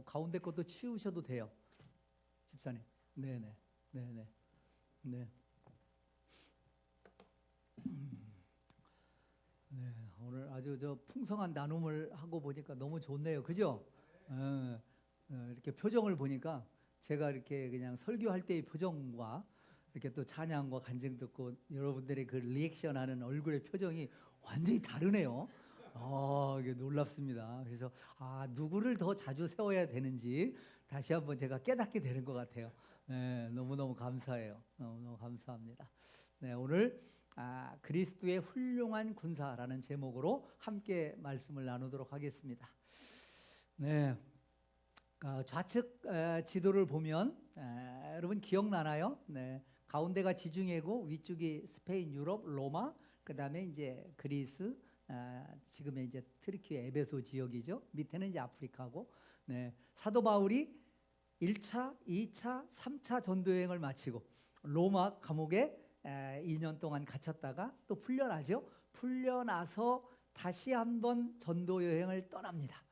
가운데 것도 치우셔도 돼요, 집사님. 네네, 네네, 네. 네, 오늘 아주 풍성한 나눔을 하고 보니까 너무 좋네요, 그죠? 이렇게 표정을 보니까 제가 이렇게 그냥 설교할 때의 표정과 이렇게 또 찬양과 간증 듣고 여러분들의 그 리액션하는 얼굴의 표정이 완전히 다르네요. 이게 놀랍습니다. 그래서 누구를 더 자주 세워야 되는지 다시 한번 제가 깨닫게 되는 것 같아요. 네, 너무너무 감사해요. 너무너무 감사합니다. 네, 오늘 그리스도의 훌륭한 군사라는 제목으로 함께 말씀을 나누도록 하겠습니다. 네, 좌측 지도를 보면 여러분 기억나나요? 네, 가운데가 지중해고 위쪽이 스페인, 유럽, 로마, 그 다음에 이제 그리스, 지금의 이제 트르키예 에베소 지역이죠. 밑에는 이제 아프리카고, 네, 사도 바울이 1차, 2차, 3차 전도 여행을 마치고 로마 감옥에 2년 동안 갇혔다가 또 풀려나죠. 풀려나서 다시 한번 전도 여행을 떠납니다.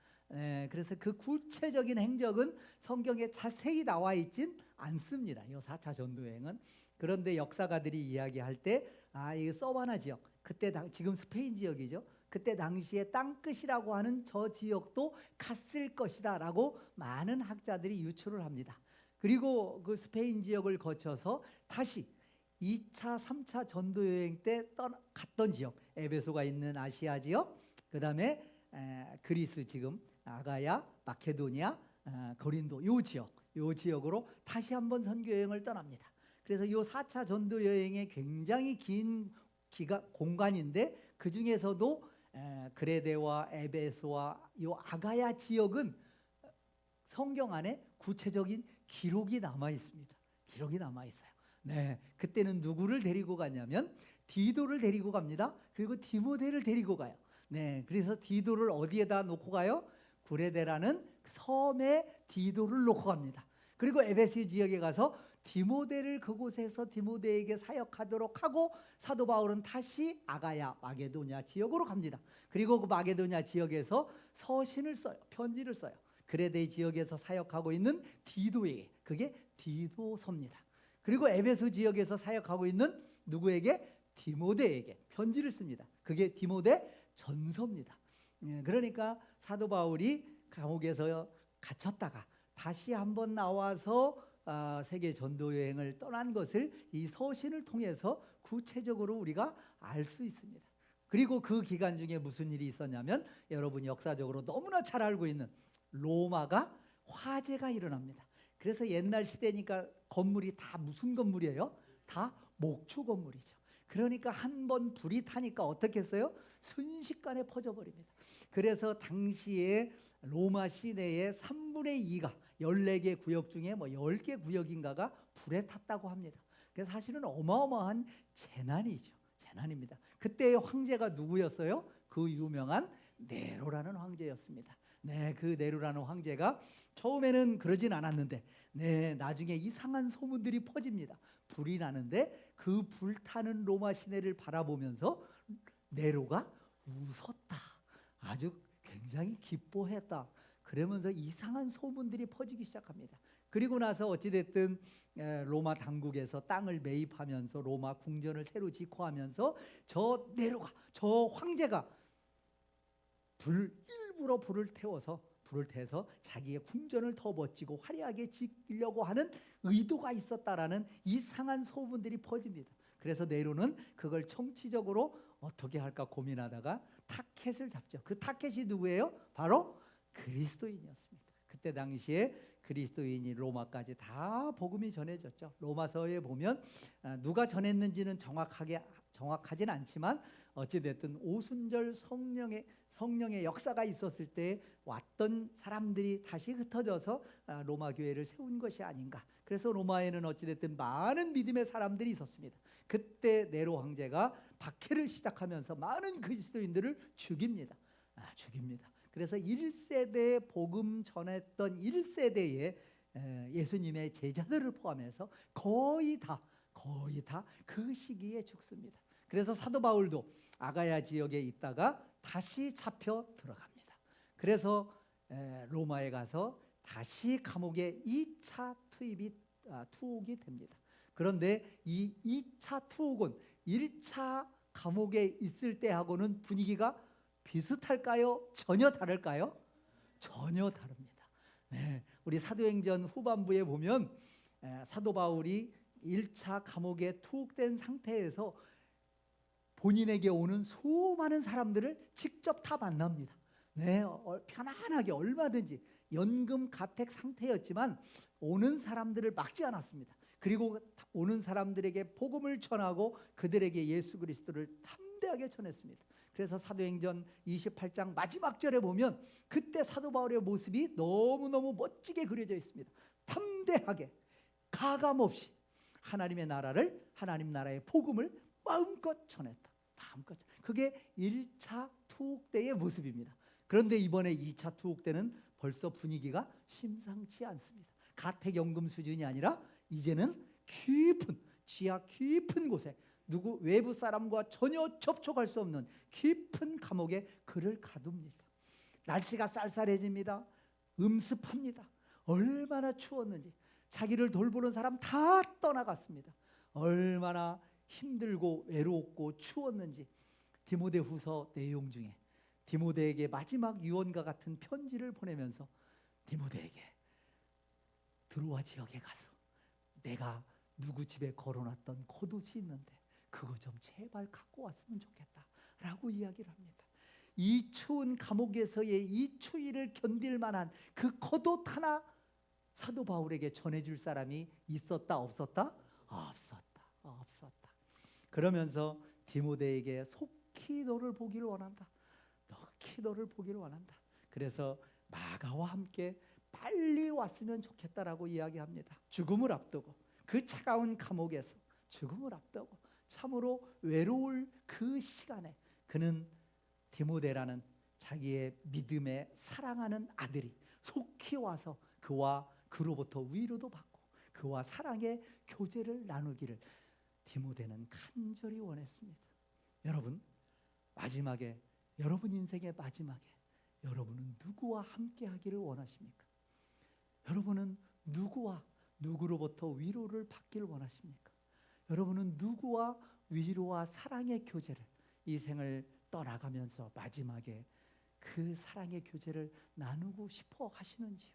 그래서 그 구체적인 행적은 성경에 자세히 나와 있진 않습니다. 이 4차 전도 여행은. 그런데 역사가들이 이야기할 때 이 서바나 지역, 그때 지금 스페인 지역이죠. 그때 당시에 땅끝이라고 하는 저 지역도 갔을 것이다 라고 많은 학자들이 유추를 합니다. 그리고 그 스페인 지역을 거쳐서 다시 2차, 3차 전도 여행 때 갔던 지역, 에베소가 있는 아시아 지역, 그 다음에 그리스 지금 아가야, 마케도니아, 고린도 요 지역으로 다시 한번 선교 여행을 떠납니다. 그래서 요 4차 전도 여행의 굉장히 긴 공간인데 그 중에서도 그레데와 에베소와 요 아가야 지역은 성경 안에 구체적인 기록이 남아 있습니다. 기록이 남아 있어요. 네, 그때는 누구를 데리고 가냐면 디도를 데리고 갑니다. 그리고 디모데를 데리고 가요. 네, 그래서 디도를 어디에다 놓고 가요? 구레데라는 섬에 디도를 놓고 갑니다. 그리고 에베소 지역에 가서 디모데를 그곳에서 디모데에게 사역하도록 하고 사도 바울은 다시 아가야 마게도냐 지역으로 갑니다. 그리고 그 마게도냐 지역에서 서신을 써요. 편지를 써요. 그레데 지역에서 사역하고 있는 디도에게, 그게 디도서입니다. 그리고 에베소 지역에서 사역하고 있는 누구에게? 디모데에게 편지를 습니다. 그게 디모데 전서입니다. 그러니까 사도 바울이 감옥에서 갇혔다가 다시 한번 나와서 세계 전도 여행을 떠난 것을 이 서신을 통해서 구체적으로 우리가 알 수 있습니다. 그리고 그 기간 중에 무슨 일이 있었냐면 여러분 역사적으로 너무나 잘 알고 있는 로마가 화재가 일어납니다. 그래서 옛날 시대니까 건물이 다 무슨 건물이에요? 다 목초 건물이죠. 그러니까 한 번 불이 타니까 어떻게 했어요? 순식간에 퍼져버립니다. 그래서 당시에 로마 시내의 3분의 2가 14개 구역 중에 10개 구역인가가 불에 탔다고 합니다. 그래서 사실은 어마어마한 재난이죠. 재난입니다. 그때의 황제가 누구였어요? 그 유명한 네로라는 황제였습니다. 네, 그 네로라는 황제가 처음에는 그러진 않았는데 나중에 이상한 소문들이 퍼집니다. 불이 나는데 그 불타는 로마 시내를 바라보면서 네로가 웃었다. 아주 굉장히 기뻐했다. 그러면서 이상한 소문들이 퍼지기 시작합니다. 그리고 나서 어찌됐든 로마 당국에서 땅을 매입하면서 로마 궁전을 새로 짓고하면서 저 네로가, 저 황제가 일부러 불을 태워서 자기의 궁전을 더 멋지고 화려하게 짓려고 하는 의도가 있었다라는 이상한 소문들이 퍼집니다. 그래서 네로는 그걸 정치적으로 어떻게 할까 고민하다가 타켓을 잡죠. 그 타켓이 누구예요? 바로 그리스도인이었습니다. 그때 당시에 그리스도인이 로마까지 다 복음이 전해졌죠. 로마서에 보면 누가 전했는지는 정확하진 않지만 어찌됐든 오순절 성령의 역사가 있었을 때 왔던 사람들이 다시 흩어져서 로마 교회를 세운 것이 아닌가. 그래서 로마에는 어찌됐든 많은 믿음의 사람들이 있었습니다. 그때 네로 황제가 박해를 시작하면서 많은 그리스도인들을 죽입니다. 그래서 1세대에 복음 전했던 1세대의 예수님의 제자들을 포함해서 거의 다 그 시기에 죽습니다. 그래서 사도 바울도 아가야 지역에 있다가 다시 잡혀 들어갑니다. 그래서 로마에 가서 다시 감옥에 2차 투옥이 됩니다. 그런데 이 2차 투옥은 1차 감옥에 있을 때하고는 분위기가 비슷할까요? 전혀 다를까요? 전혀 다릅니다. 네, 우리 사도행전 후반부에 보면 사도 바울이 1차 감옥에 투옥된 상태에서 본인에게 오는 수많은 사람들을 직접 다 만납니다. 네, 편안하게 얼마든지 연금 가택 상태였지만 오는 사람들을 막지 않았습니다. 그리고 오는 사람들에게 복음을 전하고 그들에게 예수 그리스도를 담대하게 전했습니다. 그래서 사도행전 28장 마지막 절에 보면 그때 사도 바울의 모습이 너무너무 멋지게 그려져 있습니다. 담대하게 가감없이 하나님의 나라를, 하나님 나라의 복음을 마음껏 전했다. 마음껏. 그게 1차 투옥 때의 모습입니다. 그런데 이번에 2차 투옥 때는 벌써 분위기가 심상치 않습니다. 가택연금 수준이 아니라 이제는 깊은, 지하 깊은 곳에 누구 외부 사람과 전혀 접촉할 수 없는 깊은 감옥에 그를 가둡니다. 날씨가 쌀쌀해집니다. 음습합니다. 얼마나 추웠는지. 자기를 돌보는 사람 다 떠나갔습니다. 얼마나 힘들고 외롭고 추웠는지. 디모데후서 내용 중에 디모데에게 마지막 유언과 같은 편지를 보내면서 디모데에게 드로아 지역에 가서 내가 누구 집에 걸어놨던 겉옷이 있는데 그거 좀 제발 갖고 왔으면 좋겠다 라고 이야기를 합니다. 이 추운 감옥에서의 이 추위를 견딜 만한 그 겉옷 하나 사도 바울에게 전해줄 사람이 있었다 없었다? 없었다. 그러면서 디모데에게 속히 너를 보기를 원한다. 속히 너를 보기를 원한다. 그래서 마가와 함께 빨리 왔으면 좋겠다라고 이야기합니다. 죽음을 앞두고 그 차가운 감옥에서 죽음을 앞두고 참으로 외로울 그 시간에 그는 디모데라는 자기의 믿음에 사랑하는 아들이 속히 와서 그로부터 위로도 받고 그와 사랑의 교제를 나누기를 디모데는 간절히 원했습니다. 여러분, 마지막에 여러분 인생의 마지막에 여러분은 누구와 함께 하기를 원하십니까? 여러분은 누구로부터 위로를 받기를 원하십니까? 여러분은 누구와 위로와 사랑의 교제를 이 생을 떠나가면서 마지막에 그 사랑의 교제를 나누고 싶어 하시는지요?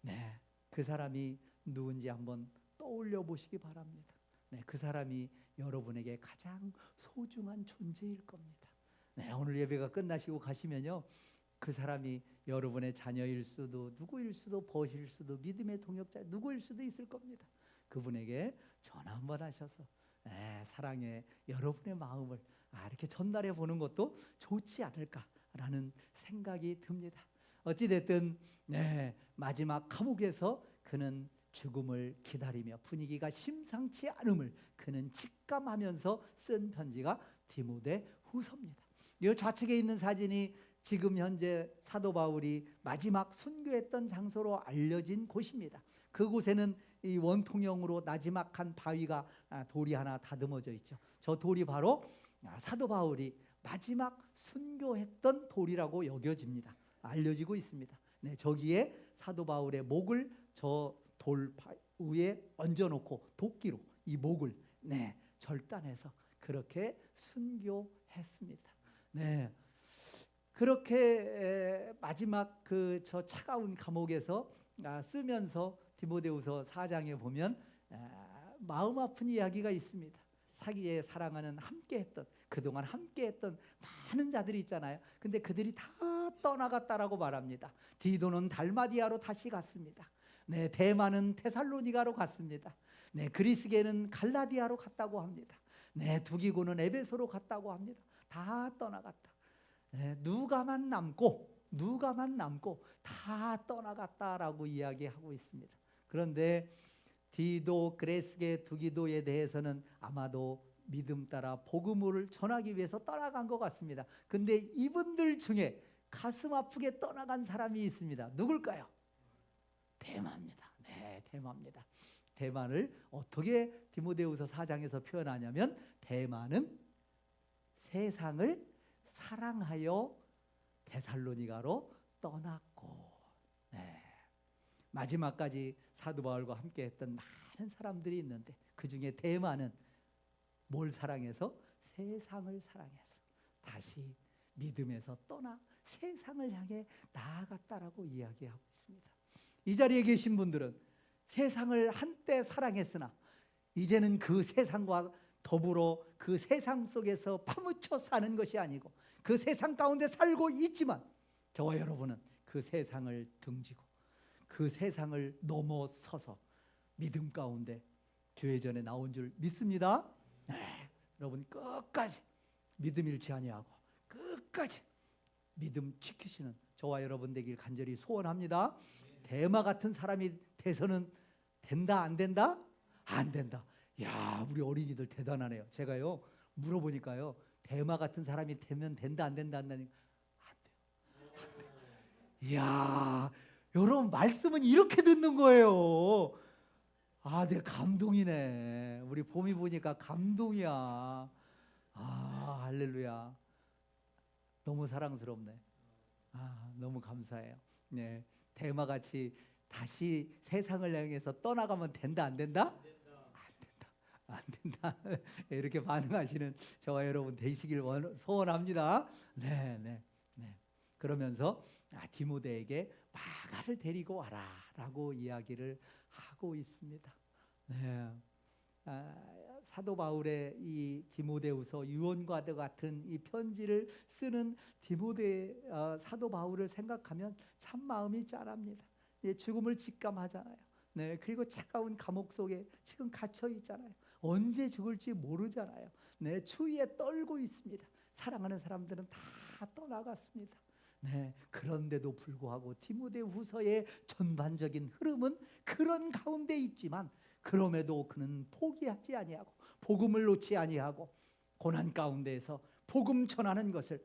네, 그 사람이 누군지 한번 떠올려 보시기 바랍니다. 네, 그 사람이 여러분에게 가장 소중한 존재일 겁니다. 네, 오늘 예배가 끝나시고 가시면요, 그 사람이 여러분의 자녀일 수도 누구일 수도 벗일 수도 믿음의 동역자 누구일 수도 있을 겁니다. 그분에게 전화 한번 하셔서 사랑의 여러분의 마음을 이렇게 전달해 보는 것도 좋지 않을까라는 생각이 듭니다. 어찌됐든 마지막 감옥에서 그는 죽음을 기다리며 분위기가 심상치 않음을 그는 직감하면서 쓴 편지가 디모데 후서입니다. 이 좌측에 있는 사진이 지금 현재 사도 바울이 마지막 순교했던 장소로 알려진 곳입니다. 그곳에는 이 원통형으로 나지막한 바위가 돌이 하나 다듬어져 있죠. 저 돌이 바로 사도 바울이 마지막 순교했던 돌이라고 여겨집니다. 알려지고 있습니다. 네, 저기에 사도 바울의 목을 저 돌 위에 얹어놓고 도끼로 이 목을 절단해서 그렇게 순교했습니다. 네, 그렇게 마지막 저 차가운 감옥에서 쓰면서 디모데후서 4장에 보면 마음 아픈 이야기가 있습니다. 자기의 사랑하는 함께했던 그동안 함께했던 많은 자들이 있잖아요. 근데 그들이 다 떠나갔다라고 말합니다. 디도는 달마디아로 다시 갔습니다. 네, 대만은 테살로니가로 갔습니다. 네, 그리스계는 갈라디아로 갔다고 합니다. 네, 두기고는 에베소로 갔다고 합니다. 다 떠나갔다. 네, 누가만 남고 다 떠나갔다라고 이야기하고 있습니다. 그런데 디도, 그레스게, 두기도에 대해서는 아마도 믿음 따라 복음을 전하기 위해서 떠나간 것 같습니다. 근데 이분들 중에 가슴 아프게 떠나간 사람이 있습니다. 누굴까요? 데마입니다. 네, 데마입니다. 데마를 어떻게 디모데후서 4장에서 표현하냐면 데마는 세상을 사랑하여 데살로니가로 떠났고, 마지막까지 사도 바울과 함께 했던 많은 사람들이 있는데 그 중에 대마는 뭘 사랑해서? 세상을 사랑해서 다시 믿음에서 떠나 세상을 향해 나아갔다라고 이야기하고 있습니다. 이 자리에 계신 분들은 세상을 한때 사랑했으나 이제는 그 세상과 더불어 그 세상 속에서 파묻혀 사는 것이 아니고 그 세상 가운데 살고 있지만 저와 여러분은 그 세상을 등지고 그 세상을 넘어서서 믿음 가운데 주의 전에 나온 줄 믿습니다. 네, 여러분 끝까지 믿음 잃지 아니하고 끝까지 믿음 지키시는 저와 여러분 되길 간절히 소원합니다. 대마 같은 사람이 돼서는 된다 안 된다? 안 된다. 야, 우리 어린이들 대단하네요. 제가요 물어보니까요 대마 같은 사람이 되면 된다 안 된다 한다니까 안 돼요. 이야, 여러분 말씀은 이렇게 듣는 거예요. 아, 내 감동이네. 우리 봄이 보니까 감동이야. 아, 할렐루야. 너무 사랑스럽네. 아, 너무 감사해요. 네, 대마같이 다시 세상을 향해서 떠나가면 된다 안 된다? 안 된다. 이렇게 반응하시는 저와 여러분 되시길 소원합니다. 네, 네, 네. 그러면서 디모데에게 마가를 데리고 와라라고 이야기를 하고 있습니다. 네. 사도 바울의 이 디모데후서 유언과도 같은 이 편지를 쓰는 사도 바울을 생각하면 참 마음이 짠합니다. 죽음을 직감하잖아요. 네, 그리고 차가운 감옥 속에 지금 갇혀 있잖아요. 언제 죽을지 모르잖아요. 네, 추위에 떨고 있습니다. 사랑하는 사람들은 다 떠나갔습니다. 네, 그런데도 불구하고 디모데후서의 전반적인 흐름은 그런 가운데 있지만 그럼에도 그는 포기하지 아니하고 복음을 놓지 아니하고 고난 가운데에서 복음 전하는 것을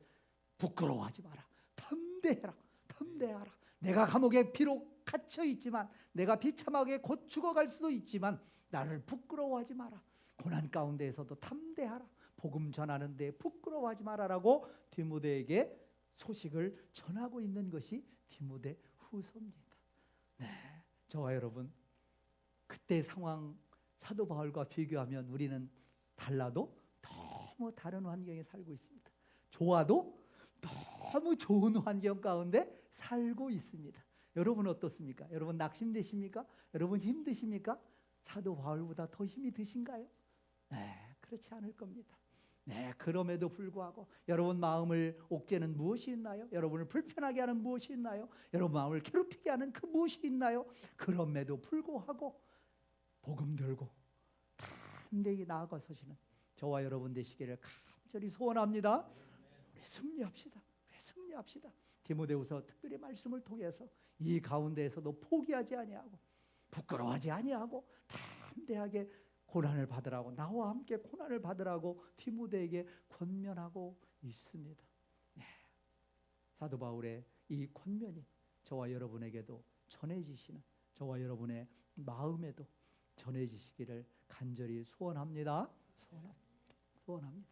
부끄러워하지 마라. 담대해라. 담대하라. 내가 감옥에 비록 갇혀 있지만 내가 비참하게 곧 죽어갈 수도 있지만 나를 부끄러워하지 마라. 고난 가운데에서도 담대하라. 복음 전하는 데 부끄러워하지 마라라고 디모데에게 소식을 전하고 있는 것이 디모데 후서입니다. 네, 저와 여러분 그때 상황 사도 바울과 비교하면 우리는 달라도 너무 다른 환경에 살고 있습니다. 좋아도 너무 좋은 환경 가운데 살고 있습니다. 여러분 어떻습니까? 여러분 낙심되십니까? 여러분 힘드십니까? 사도 바울보다 더 힘이 드신가요? 네, 그렇지 않을 겁니다. 네, 그럼에도 불구하고 여러분 마음을 옥죄는 무엇이 있나요? 여러분을 불편하게 하는 무엇이 있나요? 여러분 마음을 괴롭히게 하는 그 무엇이 있나요? 그럼에도 불구하고 복음 들고 담대히 나아가 서시는 저와 여러분 되시기를 간절히 소원합니다. 우리 승리합시다. 우리 승리합시다. 디모데후서 특별히 말씀을 통해서 이 가운데에서도 포기하지 아니하고 부끄러워하지 아니하고 담대하게 고난을 받으라고 나와 함께 고난을 받으라고 디모데에게 권면하고 있습니다. 네. 사도 바울의 이 권면이 저와 여러분에게도 전해지시는 저와 여러분의 마음에도 전해지시기를 간절히 소원합니다. 소원합니다.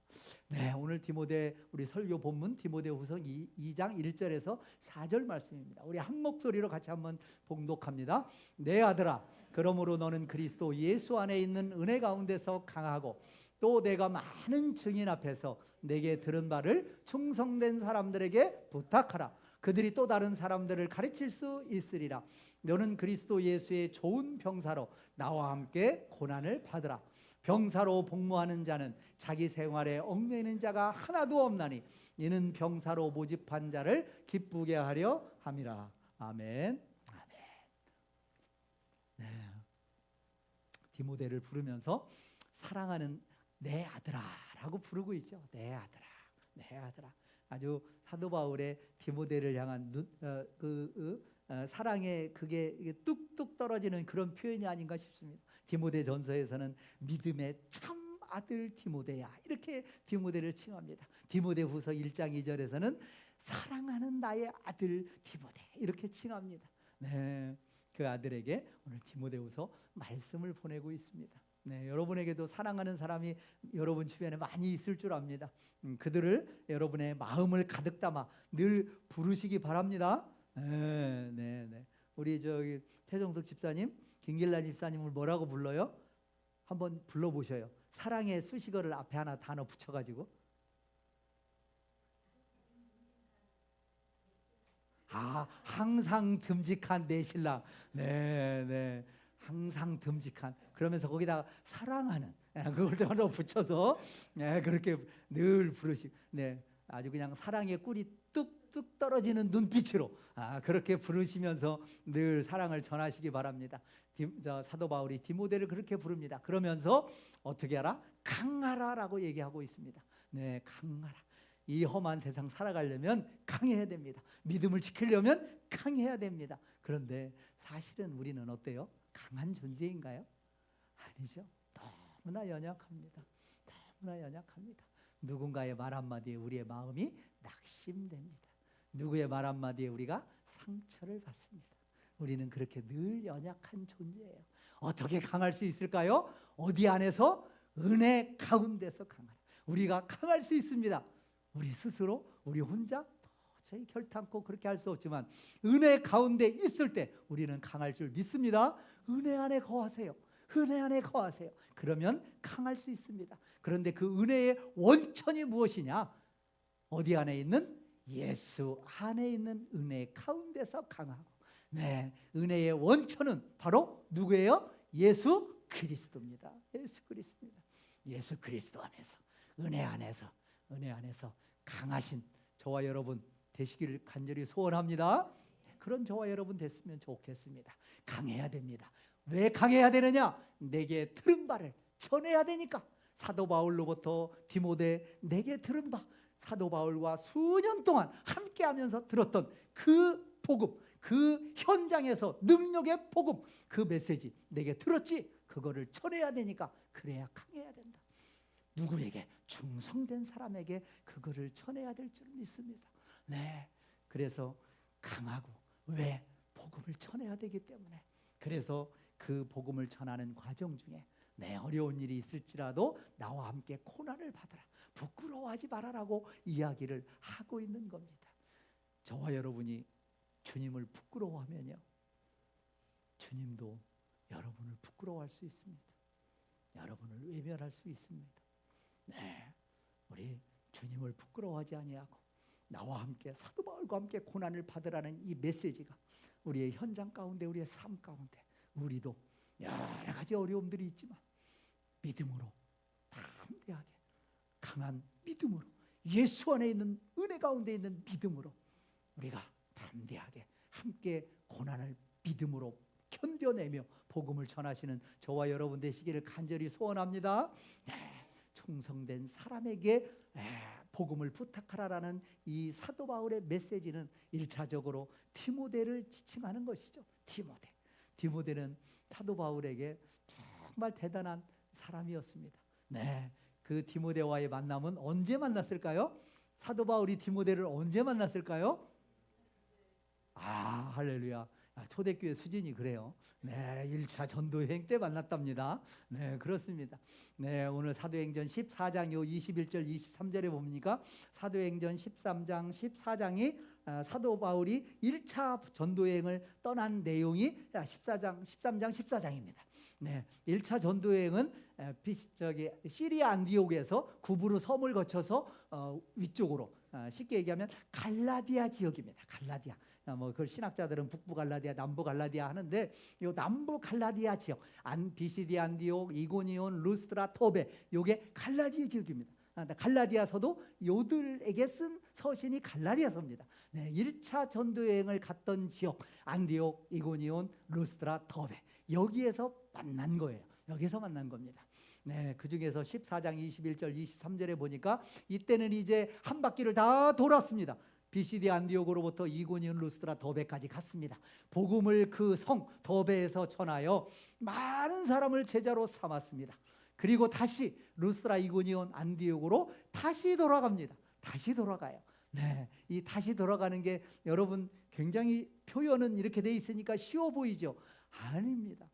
네, 오늘 디모데 우리 설교 본문 디모데후서 2장 1절에서 4절 말씀입니다. 우리 한 목소리로 같이 한번 봉독합니다. 내 아들아, 그러므로 너는 그리스도 예수 안에 있는 은혜 가운데서 강하고 또 내가 많은 증인 앞에서 내게 들은 바를 충성된 사람들에게 부탁하라. 그들이 또 다른 사람들을 가르칠 수 있으리라. 너는 그리스도 예수의 좋은 병사로 나와 함께 고난을 받으라. 병사로 복무하는 자는 자기 생활에 얽매이는 자가 하나도 없나니 이는 병사로 모집한 자를 기쁘게 하려 함이라. 아멘. 아멘. 네. 디모데를 부르면서 사랑하는 내 아들아라고 부르고 있죠. 내 아들아, 내 아들아. 아주 사도 바울의 디모데를 향한 사랑의 그게 뚝뚝 떨어지는 그런 표현이 아닌가 싶습니다. 디모데 전서에서는 믿음의 참 아들 디모데야 이렇게 디모데를 칭합니다. 디모데 후서 1장 2절에서는 사랑하는 나의 아들 디모데 이렇게 칭합니다. 네, 그 아들에게 오늘 디모데후서 말씀을 보내고 있습니다. 네, 여러분에게도 사랑하는 사람이 여러분 주변에 많이 있을 줄 압니다. 그들을 여러분의 마음을 가득 담아 늘 부르시기 바랍니다. 네, 네, 네. 우리 저기 태종석 집사님, 김길란 집사님을 뭐라고 불러요? 한번 불러보셔요. 사랑의 수식어를 앞에 하나 단어 붙여가지고. 항상 듬직한 내 신랑. 네, 네. 항상 듬직한. 그러면서 거기다가 사랑하는. 그걸 하나 붙여서 그렇게 늘 부르시고. 네. 아주 그냥 사랑의 꿀이 뚝뚝 떨어지는 눈빛으로 그렇게 부르시면서 늘 사랑을 전하시기 바랍니다. 사도 바울이 디모데를 그렇게 부릅니다. 그러면서 어떻게 하라? 강하라라고 얘기하고 있습니다. 네, 강하라. 이 험한 세상 살아가려면 강해야 됩니다. 믿음을 지키려면 강해야 됩니다. 그런데 사실은 우리는 어때요? 강한 존재인가요? 아니죠. 너무나 연약합니다. 너무나 연약합니다. 누군가의 말 한마디에 우리의 마음이 낙심됩니다. 누구의 말 한마디에 우리가 상처를 받습니다. 우리는 그렇게 늘 연약한 존재예요. 어떻게 강할 수 있을까요? 어디 안에서? 은혜 가운데서 강하라. 우리가 강할 수 있습니다. 우리 스스로, 우리 혼자 도저히 결단코 그렇게 할 수 없지만 은혜 가운데 있을 때 우리는 강할 줄 믿습니다. 은혜 안에 거하세요. 은혜 안에 거하세요. 그러면 강할 수 있습니다. 그런데 그 은혜의 원천이 무엇이냐? 어디 안에 있는? 예수 안에 있는 은혜 가운데서 강하고. 네, 은혜의 원천은 바로 누구예요? 예수 그리스도입니다. 예수 그리스도입니다. 예수 그리스도 안에서, 은혜 안에서 강하신 저와 여러분 되시기를 간절히 소원합니다. 그런 저와 여러분 됐으면 좋겠습니다. 강해야 됩니다. 왜 강해야 되느냐? 내게 들은 바를 전해야 되니까. 사도 바울로부터 디모데 내게 들은 바, 사도 바울과 수년 동안 함께하면서 들었던 그 복음, 그 현장에서 능력의 복음, 그 메시지 내게 들었지? 그거를 전해야 되니까. 그래야 강해야 된다. 누구에게? 충성된 사람에게 그거를 전해야 될 줄 믿습니다. 네, 그래서 강하고. 왜? 복음을 전해야 되기 때문에. 그래서 그 복음을 전하는 과정 중에 어려운 일이 있을지라도 나와 함께 고난을 받으라, 부끄러워하지 말아라고 이야기를 하고 있는 겁니다. 저와 여러분이 주님을 부끄러워하면요, 주님도 여러분을 부끄러워할 수 있습니다. 여러분을 외면할 수 있습니다. 네, 우리 주님을 부끄러워하지 아니하고 나와 함께, 사도 바울과 함께 고난을 받으라는 이 메시지가 우리의 현장 가운데, 우리의 삶 가운데, 우리도 여러 가지 어려움들이 있지만 믿음으로, 담대하게, 강한 믿음으로, 예수 안에 있는 은혜 가운데 있는 믿음으로 우리가 담대하게 함께 고난을 믿음으로 견뎌내며 복음을 전하시는 저와 여러분 되시기를 간절히 소원합니다. 네, 충성된 사람에게 복음을 부탁하라라는 이 사도 바울의 메시지는 1차적으로 디모데를 지칭하는 것이죠. 디모데는 사도 바울에게 정말 대단한 사람이었습니다. 네, 그 디모데와의 만남은 언제 만났을까요? 사도 바울이 디모데를 언제 만났을까요? 할렐루야. 초대교회 수진이 그래요. 네, 1차 전도여행 때 만났답니다. 네, 그렇습니다. 네, 오늘 사도행전 14장 21절 23절에 보니까 사도행전 13장 14장이 사도 바울이 1차 전도여행을 떠난 내용이 13장 14장입니다. 네, 1차 전도여행은 시리아 안디옥에서 구브루 섬을 거쳐서 위쪽으로, 쉽게 얘기하면 갈라디아 지역입니다. 갈라디아. 그걸 신학자들은 북부 갈라디아, 남부 갈라디아 하는데, 이 남부 갈라디아 지역, 비시디 안디옥, 이고니온, 루스트라, 토베, 이게 갈라디아 지역입니다. 갈라디아서도 요들에게 쓴 서신이 갈라디아서입니다. 네, 1차 전도여행을 갔던 지역, 안디옥, 이고니온, 루스트라, 토베, 여기에서 만난 거예요. 여기서 만난 겁니다. 네, 그 중에서 14장 21절 23절에 보니까 이때는 이제 한 바퀴를 다 돌았습니다. 비시디 안디옥으로부터 이고니온, 루스트라, 더베까지 갔습니다. 복음을 그 성 더베에서 전하여 많은 사람을 제자로 삼았습니다. 그리고 다시 루스트라, 이고니온, 안디옥으로 다시 돌아갑니다. 다시 돌아가요. 네, 이 다시 돌아가는 게 여러분 굉장히 표현은 이렇게 돼 있으니까 쉬워 보이죠? 아닙니다.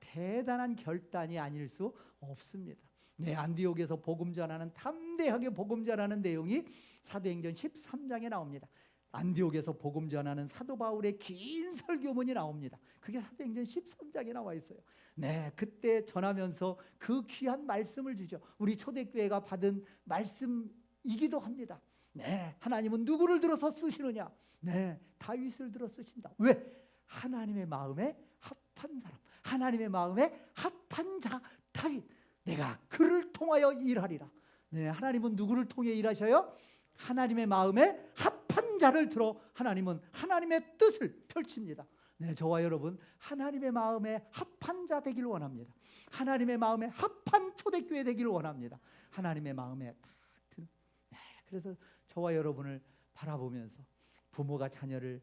대단한 결단이 아닐 수 없습니다. 네, 안디옥에서 복음 전하는, 담대하게 복음 전하는 내용이 사도행전 13장에 나옵니다. 안디옥에서 복음 전하는 사도 바울의 긴 설교문이 나옵니다. 그게 사도행전 13장에 나와 있어요. 네, 그때 전하면서 그 귀한 말씀을 주죠. 우리 초대교회가 받은 말씀이기도 합니다. 네, 하나님은 누구를 들어서 쓰시느냐? 네, 다윗을 들어 쓰신다. 왜? 하나님의 마음에 합한 사람, 하나님의 마음에 합한 자 다윗. 내가 그를 통하여 일하리라. 네, 하나님은 누구를 통해 일하셔요? 하나님의 마음에 합한 자를 들어 하나님은 하나님의 뜻을 펼칩니다. 네, 저와 여러분 하나님의 마음에 합한 자 되기를 원합니다. 하나님의 마음에 합한 초대교회 되기를 원합니다. 하나님의 마음에 딱 드는. 네, 그래서 저와 여러분을 바라보면서 부모가 자녀를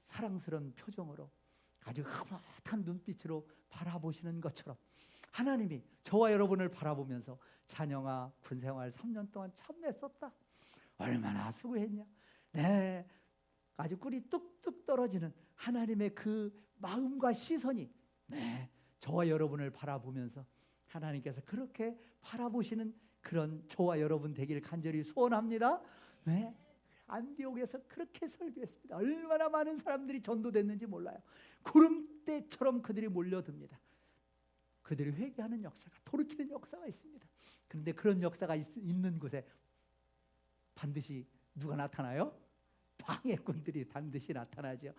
사랑스러운 표정으로 아주 흐뭇한 눈빛으로 바라보시는 것처럼 하나님이 저와 여러분을 바라보면서 자녀가 군생활 3년 동안 참 애썼다. 얼마나 수고했냐. 네, 아주 꿀이 뚝뚝 떨어지는 하나님의 그 마음과 시선이 네, 저와 여러분을 바라보면서 하나님께서 그렇게 바라보시는 그런 저와 여러분 되기를 간절히 소원합니다. 네, 안디옥에서 그렇게 설교했습니다. 얼마나 많은 사람들이 전도됐는지 몰라요. 구름대처럼 그들이 몰려듭니다. 그들이 회개하는 역사가, 돌이키는 역사가 있습니다. 그런데 그런 역사가 있는 곳에 반드시 누가 나타나요? 방해꾼들이 반드시 나타나죠.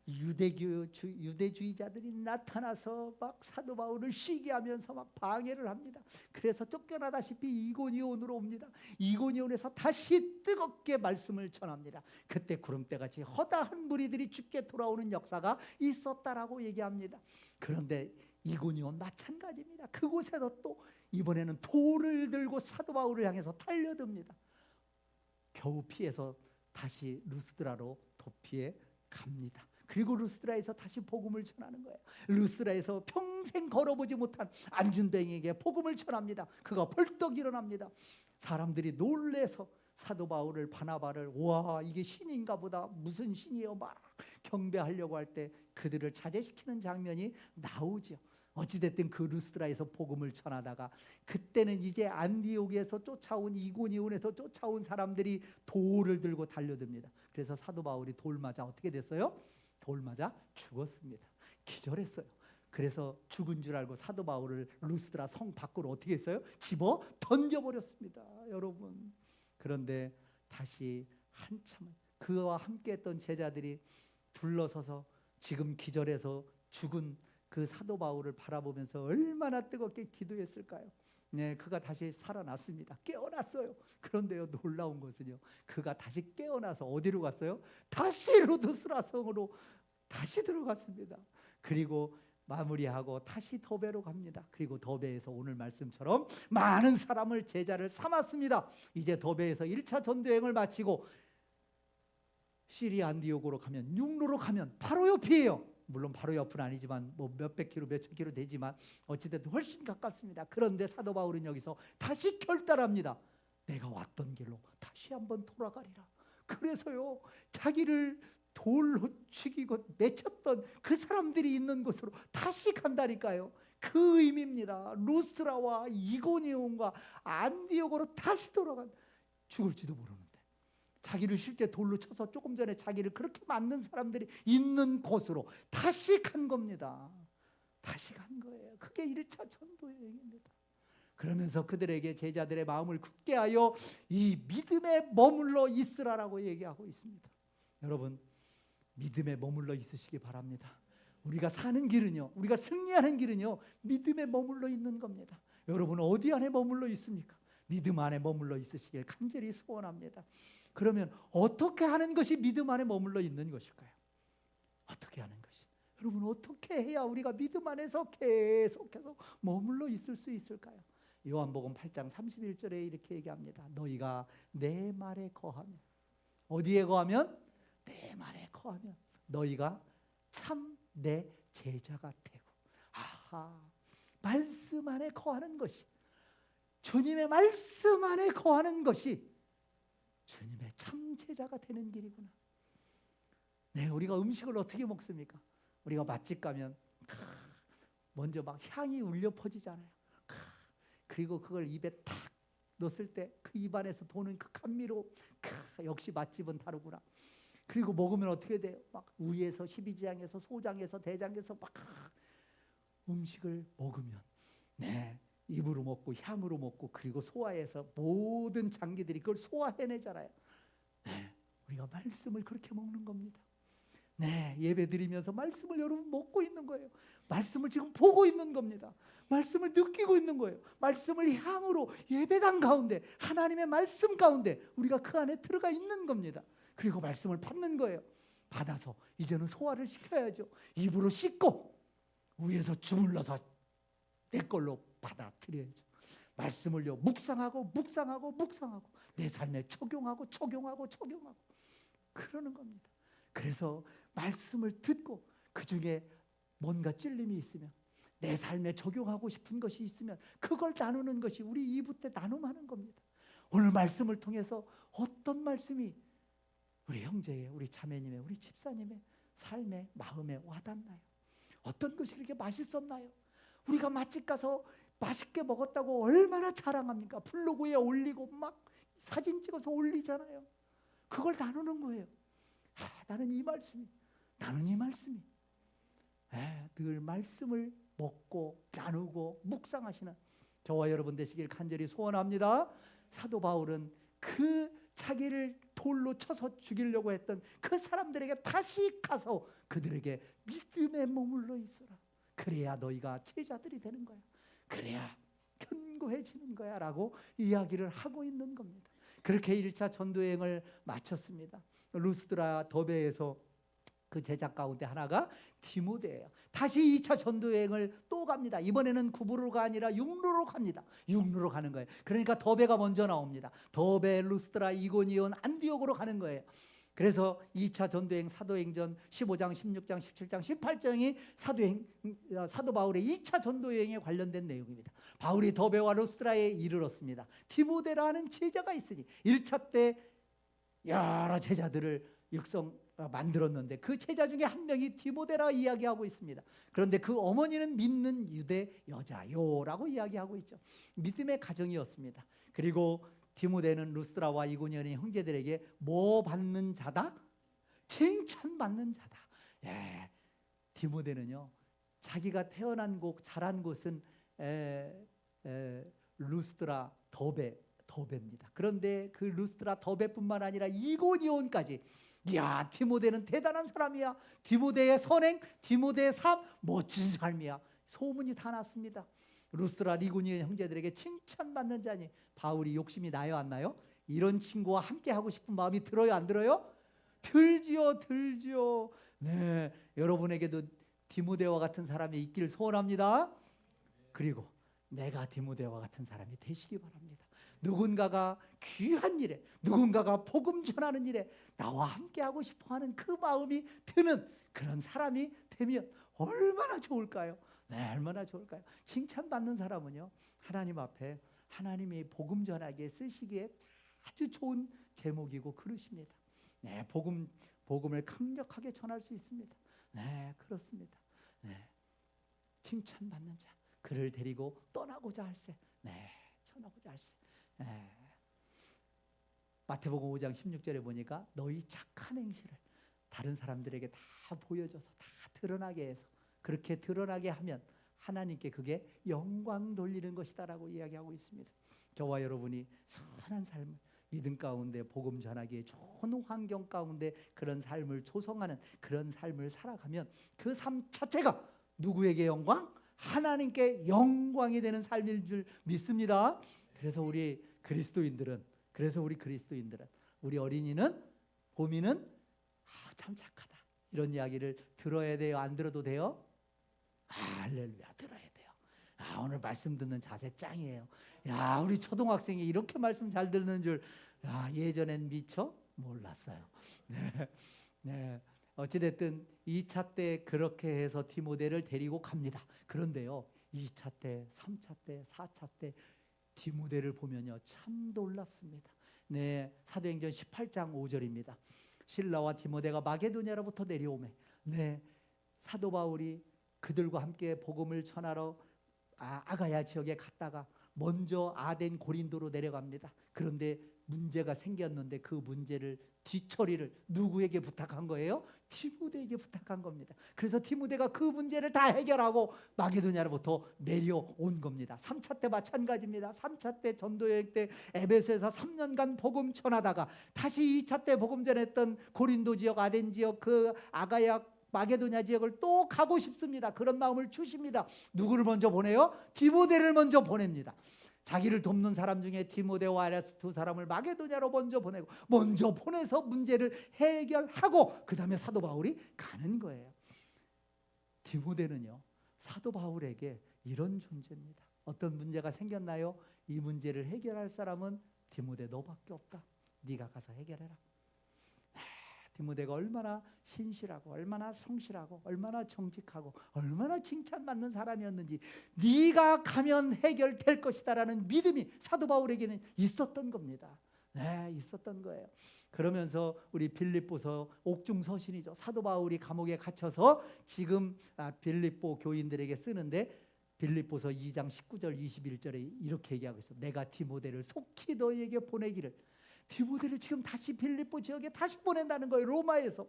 유대주의자들이 나타나서 막 사도 바울을 시기하면서 막 방해를 합니다. 그래서 쫓겨나다시피 이고니온으로 옵니다. 이고니온에서 다시 뜨겁게 말씀을 전합니다. 그때 구름대같이 허다한 무리들이 죽게 돌아오는 역사가 있었다라고 얘기합니다. 그런데 이고니온 마찬가지입니다. 그곳에서 또 이번에는 돌을 들고 사도 바울을 향해서 달려듭니다. 겨우 피해서 다시 루스드라로 도피해 갑니다. 그리고 루스드라에서 다시 복음을 전하는 거예요. 루스드라에서 평생 걸어보지 못한 안준뱅이에게 복음을 전합니다. 그가 벌떡 일어납니다. 사람들이 놀래서 사도 바울을, 바나바를 와 이게 신인가 보다, 무슨 신이에요 막 경배하려고 할 때 그들을 자제시키는 장면이 나오죠. 어찌됐든 그 루스드라에서 복음을 전하다가 그때는 이제 안디옥에서 쫓아온, 이고니온에서 쫓아온 사람들이 돌을 들고 달려듭니다. 그래서 사도 바울이 돌 맞아 어떻게 됐어요? 돌 맞아 죽었습니다. 기절했어요. 그래서 죽은 줄 알고 사도 바울을 루스드라 성 밖으로 어떻게 했어요? 집어 던져버렸습니다. 여러분, 그런데 다시 한참을 그와 함께 했던 제자들이 둘러서서 지금 기절해서 죽은 그 사도 바울을 바라보면서 얼마나 뜨겁게 기도했을까요? 네, 그가 다시 살아났습니다. 깨어났어요. 그런데요, 놀라운 것은요, 그가 다시 깨어나서 어디로 갔어요? 다시 루드스라 성으로 다시 들어갔습니다. 그리고 마무리하고 다시 더베로 갑니다. 그리고 더베에서 오늘 말씀처럼 많은 사람을 제자를 삼았습니다. 이제 더베에서 1차 전도여행을 마치고 시리아 안디옥으로 가면, 육로로 가면 바로 옆이에요. 물론 바로 옆은 아니지만 뭐 몇백 킬로 몇천 킬로 되지만 어찌됐든 훨씬 가깝습니다. 그런데 사도 바울은 여기서 다시 결단합니다. 내가 왔던 길로 다시 한번 돌아가리라. 그래서요, 자기를 돌로 죽이고 맺혔던 그 사람들이 있는 곳으로 다시 간다니까요. 그 의미입니다. 루스드라와 이고니온과 안디옥으로 다시 돌아간, 죽을지도 모르는데 자기를 실제 돌로 쳐서 조금 전에 자기를 그렇게 맞는 사람들이 있는 곳으로 다시 간 겁니다. 다시 간 거예요. 그게 1차 전도여행입니다. 그러면서 그들에게 제자들의 마음을 굳게 하여 이 믿음에 머물러 있으라라고 얘기하고 있습니다. 여러분, 믿음에 머물러 있으시기 바랍니다. 우리가 사는 길은요, 우리가 승리하는 길은요, 믿음에 머물러 있는 겁니다. 여러분 어디 안에 머물러 있습니까? 믿음 안에 머물러 있으시길 간절히 소원합니다. 그러면 어떻게 하는 것이 믿음 안에 머물러 있는 것일까요? 어떻게 하는 것이? 여러분 어떻게 해야 우리가 믿음 안에서 계속해서 머물러 있을 수 있을까요? 요한복음 8장 31절에 이렇게 얘기합니다. 너희가 내 말에 거하면, 어디에 거하면? 내 말에 거하면 너희가 참 내 제자가 되고. 아하, 말씀 안에 거하는 것이, 주님의 말씀 안에 거하는 것이 주님의 참 제자가 되는 길이구나. 네, 우리가 음식을 어떻게 먹습니까? 우리가 맛집 가면 먼저 막 향이 울려 퍼지잖아요. 그리고 그걸 입에 탁 넣었을 때 그 입안에서 도는 그 감미로, 역시 맛집은 다르구나. 그리고 먹으면 어떻게 돼요? 막 위에서, 십이지장에서, 소장에서, 대장에서 막 음식을 먹으면, 네, 입으로 먹고 향으로 먹고, 그리고 소화해서 모든 장기들이 그걸 소화해내잖아요. 네, 우리가 말씀을 그렇게 먹는 겁니다. 네, 예배 드리면서 말씀을 여러분 먹고 있는 거예요. 말씀을 지금 보고 있는 겁니다. 말씀을 느끼고 있는 거예요. 말씀을 향으로 예배당 가운데, 하나님의 말씀 가운데 우리가 그 안에 들어가 있는 겁니다. 그리고 말씀을 받는 거예요. 받아서 이제는 소화를 시켜야죠. 입으로 씻고 위에서 주물러서 내 걸로 받아들여야죠. 말씀을요, 묵상하고 묵상하고 묵상하고 내 삶에 적용하고 적용하고 적용하고 그러는 겁니다. 그래서 말씀을 듣고 그 중에 뭔가 찔림이 있으면, 내 삶에 적용하고 싶은 것이 있으면 그걸 나누는 것이 우리 2부 때 나눔하는 겁니다. 오늘 말씀을 통해서 어떤 말씀이 우리 형제의, 우리 자매님의, 우리 집사님의 삶에, 마음에 와닿나요? 어떤 것이 그렇게 맛있었나요? 우리가 맛집 가서 맛있게 먹었다고 얼마나 자랑합니까? 블로그에 올리고 막 사진 찍어서 올리잖아요. 그걸 나누는 거예요. 나는 이 말씀이, 나는 이 말씀이. 늘 말씀을 먹고 나누고 묵상하시는 저와 여러분 되시길 간절히 소원합니다. 사도 바울은 그 자기를 돌로 쳐서 죽이려고 했던 그 사람들에게 다시 가서 그들에게 믿음에 머물러 있어라. 그래야 너희가 제자들이 되는 거야. 그래야 견고해지는 거야 라고 이야기를 하고 있는 겁니다. 그렇게 1차 전도여행을 마쳤습니다. 루스드라 더베에서 그 제자 가운데 하나가 디모데예요. 다시 2차 전도여행을 또 갑니다. 이번에는 구부로가 아니라 육로로 갑니다. 육로로 가는 거예요. 그러니까 더베가 먼저 나옵니다. 더베, 루스드라, 이고니온, 안디옥으로 가는 거예요. 그래서 2차 전도여행 사도행전 15장, 16장, 17장, 18장이 사도 바울의 2차 전도여행에 관련된 내용입니다. 바울이 더베와 루스드라에 이르렀습니다. 디모데라는 제자가 있으니 1차 때 여러 제자들을 만들었는데 그 제자 중에 한 명이 디모데라 이야기하고 있습니다. 그런데 그 어머니는 믿는 유대 여자요라고 이야기하고 있죠. 믿음의 가정이었습니다. 그리고 디모데는 루스드라와 이고니온의 형제들에게 뭐 받는 자다? 칭찬받는 자다. 디모데는요, 자기가 태어난 곳, 자란 곳은 루스드라 더베입니다. 그런데 그 루스드라 더베뿐만 아니라 이고니온까지, 이야, 디모데는 대단한 사람이야. 디모데의 선행, 디모데의 삶, 멋진 삶이야. 소문이 다 났습니다. 루스드라, 이고니온 형제들에게 칭찬받는 자니 바울이 욕심이 나요, 안 나요? 이런 친구와 함께 하고 싶은 마음이 들어요, 안 들어요? 들지요. 네, 여러분에게도 디모데와 같은 사람이 있기를 소원합니다. 그리고 내가 디모데와 같은 사람이 되시기 바랍니다. 누군가가 귀한 일에, 누군가가 복음 전하는 일에 나와 함께 하고 싶어하는 그 마음이 드는 그런 사람이 되면 얼마나 좋을까요? 네, 얼마나 좋을까요? 칭찬받는 사람은요, 하나님 앞에 하나님이 복음 전하기에 쓰시기에 아주 좋은 제목이고 그릇입니다. 네, 복음을 강력하게 전할 수 있습니다. 네, 그렇습니다. 네, 칭찬받는 자, 그를 데리고 떠나고자 할세. 네, 떠나고자 할세. 네. 마태복음 5장 16절에 보니까 너희 착한 행실을 다른 사람들에게 다 보여줘서 다 드러나게 해서, 그렇게 드러나게 하면 하나님께 그게 영광 돌리는 것이다라고 이야기하고 있습니다. 저와 여러분이 선한 삶을, 믿음 가운데 복음 전하기에 좋은 환경 가운데 그런 삶을 조성하는 그런 삶을 살아가면 그 삶 자체가 누구에게 영광? 하나님께 영광이 되는 삶일 줄 믿습니다. 그래서 우리 그리스도인들은, 우리 어린이는, 보미는 참 착하다, 이런 이야기를 들어야 돼요, 안 들어도 돼요? 할렐루야, 들어야 돼요. 오늘 말씀 듣는 자세 짱이에요. 우리 초등학생이 이렇게 말씀 잘 듣는 줄, 예전엔 미처 몰랐어요. 네. 어찌됐든 2차 때 그렇게 해서 디모데를 데리고 갑니다. 그런데요, 2차 때, 3차 때, 4차 때 디모데를 보면요, 참 놀랍습니다. 네, 사도행전 18장 5절입니다. 실라와 디모데가 마게도냐로부터 내려오매, 네, 사도 바울이 그들과 함께 복음을 전하러 아가야 지역에 갔다가 먼저 아덴 고린도로 내려갑니다. 그런데 문제가 생겼는데 그 문제를 뒤처리를 누구에게 부탁한 거예요? 디모데에게 부탁한 겁니다. 그래서 디모데가 그 문제를 다 해결하고 마게도냐로부터 내려온 겁니다. 3차 때 마찬가지입니다. 3차 때 전도여행 때 에베소에서 3년간 복음 전하다가 다시 2차 때 복음 전했던 고린도 지역, 아덴 지역, 그 아가야 마게도냐 지역을 또 가고 싶습니다. 그런 마음을 주십니다. 누구를 먼저 보내요? 디모데를 먼저 보냅니다. 자기를 돕는 사람 중에 디모데와 아레스 두 사람을 마게도냐로 먼저 보내고, 먼저 보내서 문제를 해결하고 그 다음에 사도 바울이 가는 거예요. 디모데는요, 사도 바울에게 이런 존재입니다. 어떤 문제가 생겼나요? 이 문제를 해결할 사람은 디모데 너밖에 없다. 네가 가서 해결해라. 디모데가 얼마나 신실하고 얼마나 성실하고 얼마나 정직하고 얼마나 칭찬받는 사람이었는지, 네가 가면 해결될 것이다라는 믿음이 사도 바울에게는 있었던 겁니다. 네, 있었던 거예요. 그러면서 우리 빌립보서 옥중 서신이죠. 사도 바울이 감옥에 갇혀서 지금 빌립보 교인들에게 쓰는데, 빌립보서 2장 19절 21절에 이렇게 얘기하고 있어요. 내가 디모데를 속히 너희에게 보내기를. 디모데를 지금 다시 빌립보 지역에 다시 보낸다는 거예요, 로마에서.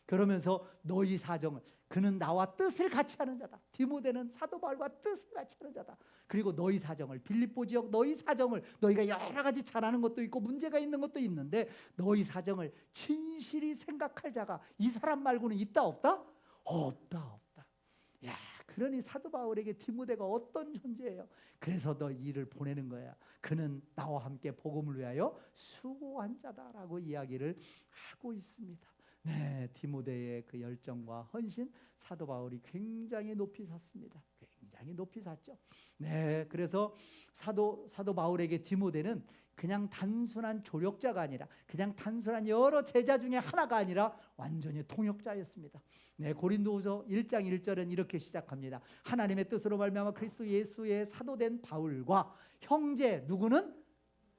그러면서 너희 사정을, 그는 나와 뜻을 같이 하는 자다. 디모데는 사도 바울과 뜻을 같이 하는 자다. 그리고 너희 사정을, 빌립보 지역 너희 사정을, 너희가 여러 가지 잘하는 것도 있고 문제가 있는 것도 있는데 너희 사정을 진실히 생각할 자가 이 사람 말고는 있다 없다? 없다. 야, 그러니 사도 바울에게 디모데가 어떤 존재예요? 그래서 너 이를 보내는 거야. 그는 나와 함께 복음을 위하여 수고한 자다라고 이야기를 하고 있습니다. 네, 디모데의 그 열정과 헌신, 사도 바울이 굉장히 높이 샀습니다. 굉장히 높이 샀죠. 네, 그래서 사도 바울에게 디모데는 그냥 단순한 조력자가 아니라, 그냥 단순한 여러 제자 중에 하나가 아니라 완전히 통역자였습니다. 네, 고린도후서 1장 1절은 이렇게 시작합니다. 하나님의 뜻으로 말미암아 그리스도 예수의 사도된 바울과 형제 누구는?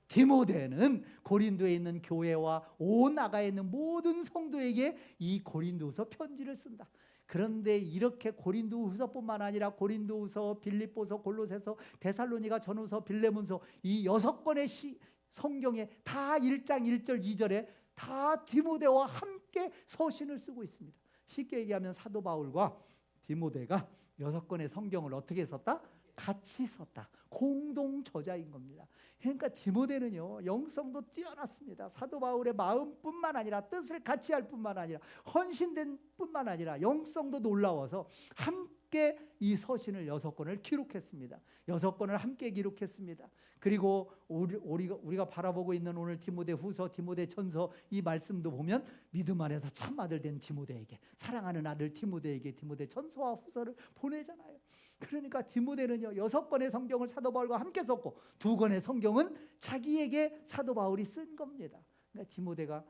디모데는 고린도에 있는 교회와 온 아가에 있는 모든 성도에게 이 고린도후서 편지를 쓴다. 그런데 이렇게 고린도후서뿐만 아니라 고린도후서, 빌립보서, 골로새서, 데살로니가 전후서, 빌레몬서, 이 6권의 성경에 다 1장 1절 2절에 다 디모데와 함께 서신을 쓰고 있습니다. 쉽게 얘기하면 사도 바울과 디모데가 6권의 성경을 어떻게 썼다? 같이 썼다. 공동 저자인 겁니다. 그러니까 디모데는요, 영성도 뛰어났습니다. 사도 바울의 마음뿐만 아니라 뜻을 같이 할 뿐만 아니라 헌신된 뿐만 아니라 영성도 놀라워서 함께 이 서신을 6권을 기록했습니다. 6권을 함께 기록했습니다. 그리고 우리가 바라보고 있는 오늘 디모데 후서, 디모데 전서 이 말씀도 보면 믿음 안에서 참 아들 된 디모데에게, 사랑하는 아들 디모데에게 디모데 전서와 후서를 보내잖아요. 그러니까 디모데는요, 6권의 성경을 사도 바울과 함께 썼고 2권의 성경은 자기에게 사도 바울이 쓴 겁니다. 그러니까 디모데가,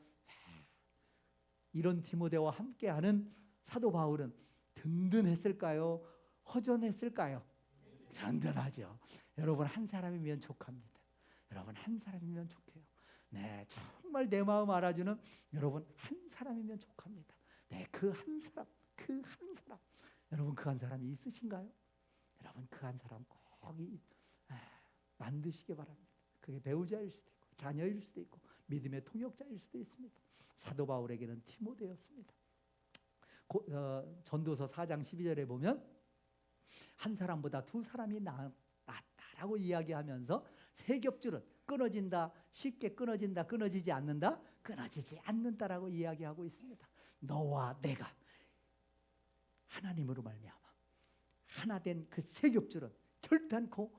이런 디모데와 함께하는 사도 바울은 든든했을까요? 허전했을까요? 든든하죠. 여러분 한 사람이면 족합니다. 여러분 한 사람이면 족해요. 네, 정말 내 마음 알아주는 여러분 한 사람이면 족합니다. 네, 그 한 사람. 여러분 그 한 사람이 있으신가요? 여러분 그 한 사람 꼭 만드시기 바랍니다. 그게 배우자일 수도 있고 자녀일 수도 있고 믿음의 통역자일 수도 있습니다. 사도 바울에게는 디모데였습니다. 전도서 4장 12절에 보면 한 사람보다 두 사람이 낫다라고 이야기하면서 세 겹줄은 끊어진다, 쉽게 끊어진다, 끊어지지 않는다, 끊어지지 않는다라고 이야기하고 있습니다. 너와 내가 하나님으로 말미암아 하나 된 그 세 겹줄은 결단코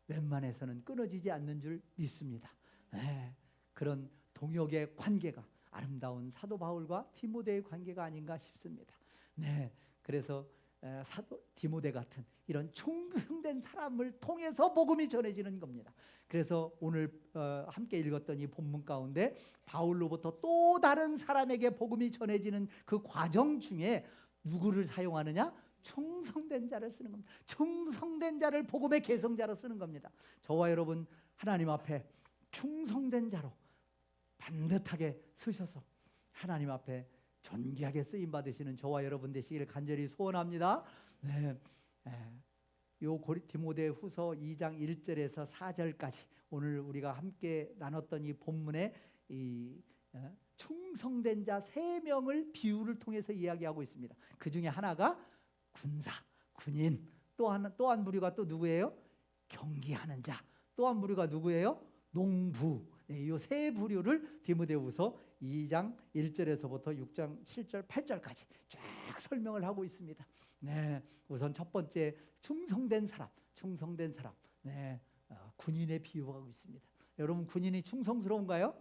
웬만해서는 끊어지지 않는 줄 믿습니다. 네, 그런 동역의 관계가 아름다운 사도 바울과 디모데의 관계가 아닌가 싶습니다. 네, 그래서 사도 디모데 같은 이런 충성된 사람을 통해서 복음이 전해지는 겁니다. 그래서 오늘 함께 읽었던 이 본문 가운데 바울로부터 또 다른 사람에게 복음이 전해지는 그 과정 중에 누구를 사용하느냐? 충성된 자를 쓰는 겁니다. 충성된 자를 복음의 계승자로 쓰는 겁니다. 저와 여러분 하나님 앞에 충성된 자로 반듯하게 쓰셔서 하나님 앞에 존귀하게 쓰임 받으시는 저와 여러분 되시기를 간절히 소원합니다. 네, 요 디모데후서 2장 1절에서 4절까지 오늘 우리가 함께 나눴던 이 본문의 이 충성된 자 3명을 비유를 통해서 이야기하고 있습니다. 그 중에 하나가 군사, 군인, 또 한 부류가 또 누구예요? 경기하는 자. 또 한 부류가 누구예요? 농부. 이 세 부류를 디모데후서 2장 1절에서부터 6장 7절 8절까지 쫙 설명을 하고 있습니다. 네, 우선 첫 번째 충성된 사람. 네, 군인의 비유하고 있습니다. 여러분 군인이 충성스러운가요?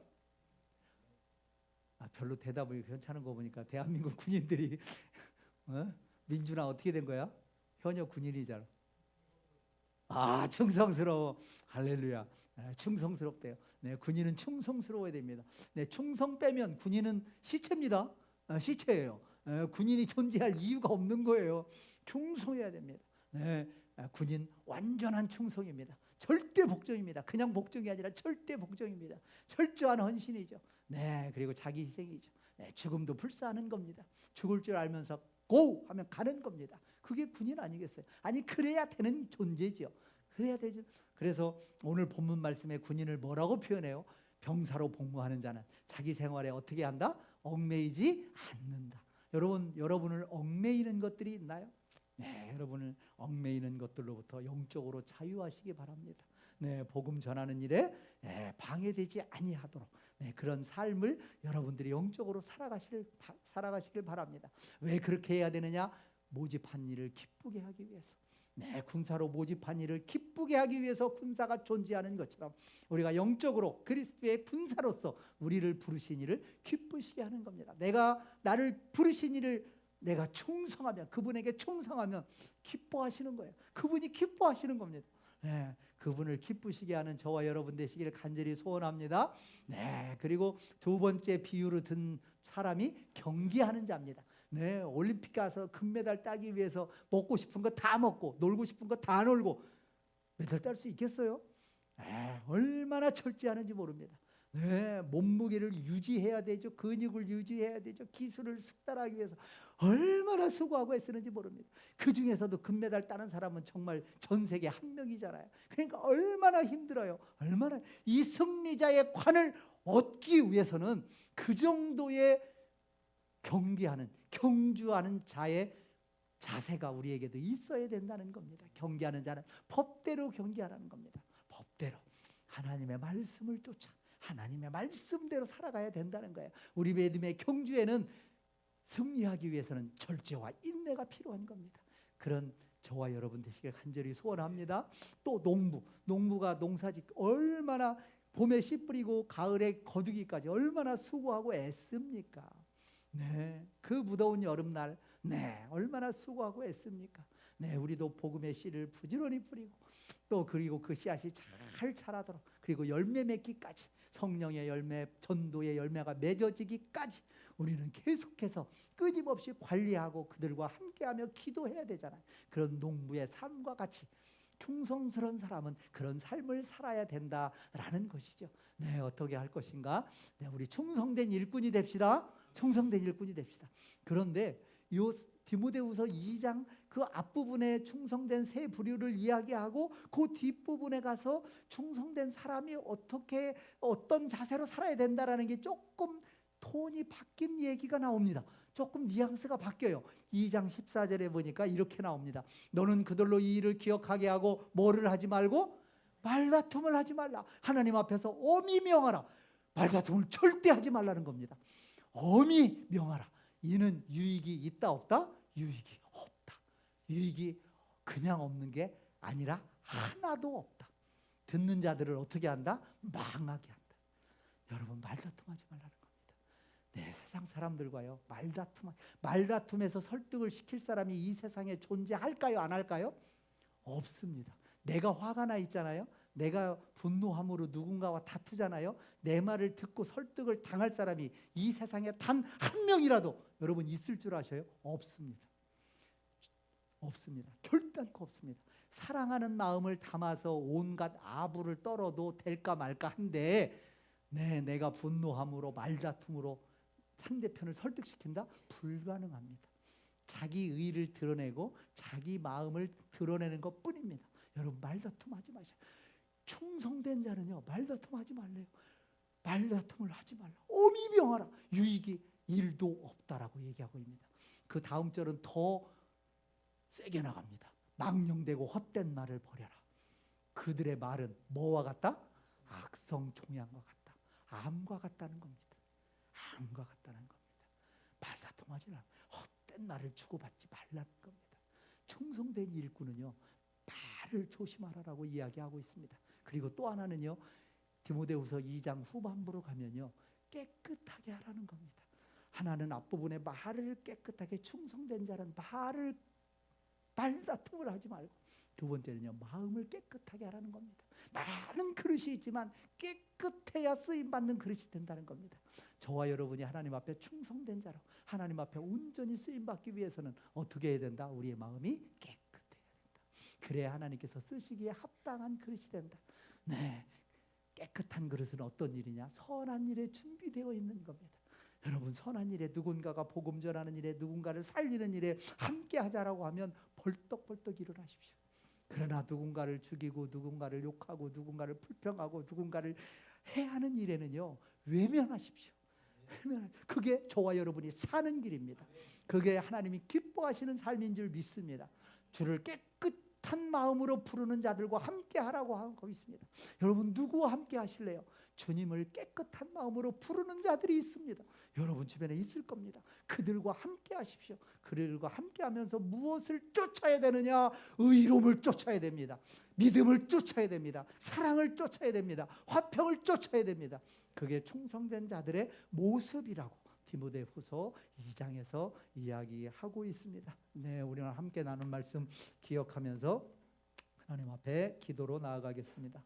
별로 대답을 괜찮은 거 보니까 대한민국 군인들이 민준아 어떻게 된 거야? 현역 군인이잖아. 충성스러워. 할렐루야. 충성스럽대요. 네, 군인은 충성스러워야 됩니다. 네, 충성 빼면 군인은 시체입니다. 시체예요. 군인이 존재할 이유가 없는 거예요. 충성해야 됩니다. 네, 군인 완전한 충성입니다. 절대 복종입니다. 그냥 복종이 아니라 절대 복종입니다. 철저한 헌신이죠. 네, 그리고 자기 희생이죠. 네, 죽음도 불사하는 겁니다. 죽을 줄 알면서 고 하면 가는 겁니다. 그게 군인 아니겠어요? 아니 그래야 되는 존재죠. 그래야 되죠. 그래서 오늘 본문 말씀에 군인을 뭐라고 표현해요? 병사로 복무하는 자는 자기 생활에 어떻게 한다? 얽매이지 않는다. 여러분을 얽매이는 것들이 있나요? 네, 여러분을 얽매이는 것들로부터 영적으로 자유하시기 바랍니다. 네, 복음 전하는 일에 방해되지 아니하도록 그런 삶을 여러분들이 영적으로 살아가시길 바랍니다. 왜 그렇게 해야 되느냐? 모집한 일을 기쁘게 하기 위해서. 네, 군사로 모집한 일을 기쁘게 하기 위해서 군사가 존재하는 것처럼 우리가 영적으로 그리스도의 군사로서 우리를 부르신 일을 기쁘시게 하는 겁니다. 내가 나를 부르신 일을 내가 충성하면, 그분에게 충성하면 기뻐하시는 거예요. 그분이 기뻐하시는 겁니다. 네, 그분을 기쁘시게 하는 저와 여러분 되시기를 간절히 소원합니다. 네, 그리고 두 번째 비유로 든 사람이 경기하는 자입니다. 네, 올림픽 가서 금메달 따기 위해서 먹고 싶은 거 다 먹고 놀고 싶은 거 다 놀고 메달 딸 수 있겠어요? 얼마나 철저하는지 모릅니다. 네, 몸무게를 유지해야 되죠. 근육을 유지해야 되죠. 기술을 숙달하기 위해서 얼마나 수고하고 애쓰는지 모릅니다. 그 중에서도 금메달 따는 사람은 정말 전 세계 한 명이잖아요. 그러니까 얼마나 힘들어요. 얼마나 이 승리자의 관을 얻기 위해서는 그 정도의 경주하는 자의 자세가 우리에게도 있어야 된다는 겁니다. 경기하는 자는 법대로 경기하라는 겁니다. 법대로 하나님의 말씀을 쫓아 하나님의 말씀대로 살아가야 된다는 거예요. 우리 믿음의 경주에는 승리하기 위해서는 절제와 인내가 필요한 겁니다. 그런 저와 여러분 되시길 간절히 소원합니다. 또 농부가 농사짓 얼마나 봄에 씨 뿌리고 가을에 거두기까지 얼마나 수고하고 애씁니까? 네, 그 무더운 여름날 얼마나 수고하고 애씁니까? 네, 우리도 복음의 씨를 부지런히 뿌리고 또 그리고 그 씨앗이 잘 자라도록 그리고 열매 맺기까지 성령의 열매, 전도의 열매가 맺어지기까지 우리는 계속해서 끊임없이 관리하고 그들과 함께하며 기도해야 되잖아요. 그런 농부의 삶과 같이 충성스러운 사람은 그런 삶을 살아야 된다라는 것이죠. 네, 어떻게 할 것인가? 네, 우리 충성된 일꾼이 됩시다. 충성된 일꾼이 됩시다. 그런데 이 디모데후서 2장 그 앞부분에 충성된 세 부류를 이야기하고 그 뒷부분에 가서 충성된 사람이 어떤 자세로 살아야 된다라는 게 조금 톤이 바뀐 얘기가 나옵니다. 조금 뉘앙스가 바뀌어요. 2장 14절에 보니까 이렇게 나옵니다. 너는 그들로 이 일을 기억하게 하고 뭐를 하지 말고 말다툼을 하지 말라. 하나님 앞에서 엄히 명하라. 말다툼을 절대 하지 말라는 겁니다. 엄히 명하라. 이는 유익이 있다 없다? 유익이 없다. 유익이 그냥 없는 게 아니라 하나도 없다. 듣는 자들을 어떻게 한다? 망하게 한다. 여러분 말다툼하지 말라는 겁니다. 네, 세상 사람들과요 말다툼에서 설득을 시킬 사람이 이 세상에 존재할까요? 안 할까요? 없습니다. 내가 화가 나 있잖아요. 내가 분노함으로 누군가와 다투잖아요. 내 말을 듣고 설득을 당할 사람이 이 세상에 단 한 명이라도 여러분 있을 줄 아셔요? 없습니다. 없습니다. 결단코 없습니다. 사랑하는 마음을 담아서 온갖 아부를 떨어도 될까 말까 한데 내가 분노함으로 말다툼으로 상대편을 설득시킨다? 불가능합니다. 자기 의를 드러내고 자기 마음을 드러내는 것뿐입니다. 여러분 말다툼하지 마세요. 충성된 자는요 말다툼하지 말래요. 말다툼을 하지 말라. 오미병하라. 유익이 일도 없다라고 얘기하고 있습니다. 그 다음 절은 더 세게 나갑니다. 망령되고 헛된 말을 버려라. 그들의 말은 뭐와 같다? 악성 종양과 같다. 암과 같다는 겁니다. 암과 같다는 겁니다. 말다툼하지 말라. 헛된 말을 주고받지 말라는 겁니다. 충성된 일꾼은요 말을 조심하라라고 이야기하고 있습니다. 그리고 또 하나는요 디모데후서 2장 후반부로 가면요 깨끗하게 하라는 겁니다. 하나는 앞부분에 말을 깨끗하게 충성된 자는 말다툼을 하지 말고, 두 번째는요 마음을 깨끗하게 하라는 겁니다. 많은 그릇이 있지만 깨끗해야 쓰임받는 그릇이 된다는 겁니다. 저와 여러분이 하나님 앞에 충성된 자로 하나님 앞에 온전히 쓰임받기 위해서는 어떻게 해야 된다? 우리의 마음이 깨끗해야 된다. 그래야 하나님께서 쓰시기에 합당한 그릇이 된다. 네, 깨끗한 그릇은 어떤 일이냐? 선한 일에 준비되어 있는 겁니다. 여러분 선한 일에, 누군가가 복음 전하는 일에, 누군가를 살리는 일에 함께 하자라고 하면 벌떡벌떡 일어나십시오. 그러나 누군가를 죽이고 누군가를 욕하고 누군가를 불평하고 누군가를 해하는 일에는요 외면하십시오. 그게 저와 여러분이 사는 길입니다. 그게 하나님이 기뻐하시는 삶인 줄 믿습니다. 주를 깨끗한 마음으로 부르는 자들과 함께 하라고 하고 있습니다. 여러분 누구와 함께 하실래요? 주님을 깨끗한 마음으로 부르는 자들이 있습니다. 여러분 주변에 있을 겁니다. 그들과 함께 하십시오. 그들과 함께 하면서 무엇을 쫓아야 되느냐? 의로움을 쫓아야 됩니다. 믿음을 쫓아야 됩니다. 사랑을 쫓아야 됩니다. 화평을 쫓아야 됩니다. 그게 충성된 자들의 모습이라고 디모데후서 2장에서 이야기하고 있습니다. 네, 우리는 함께 나눈 말씀 기억하면서 하나님 앞에 기도로 나아가겠습니다.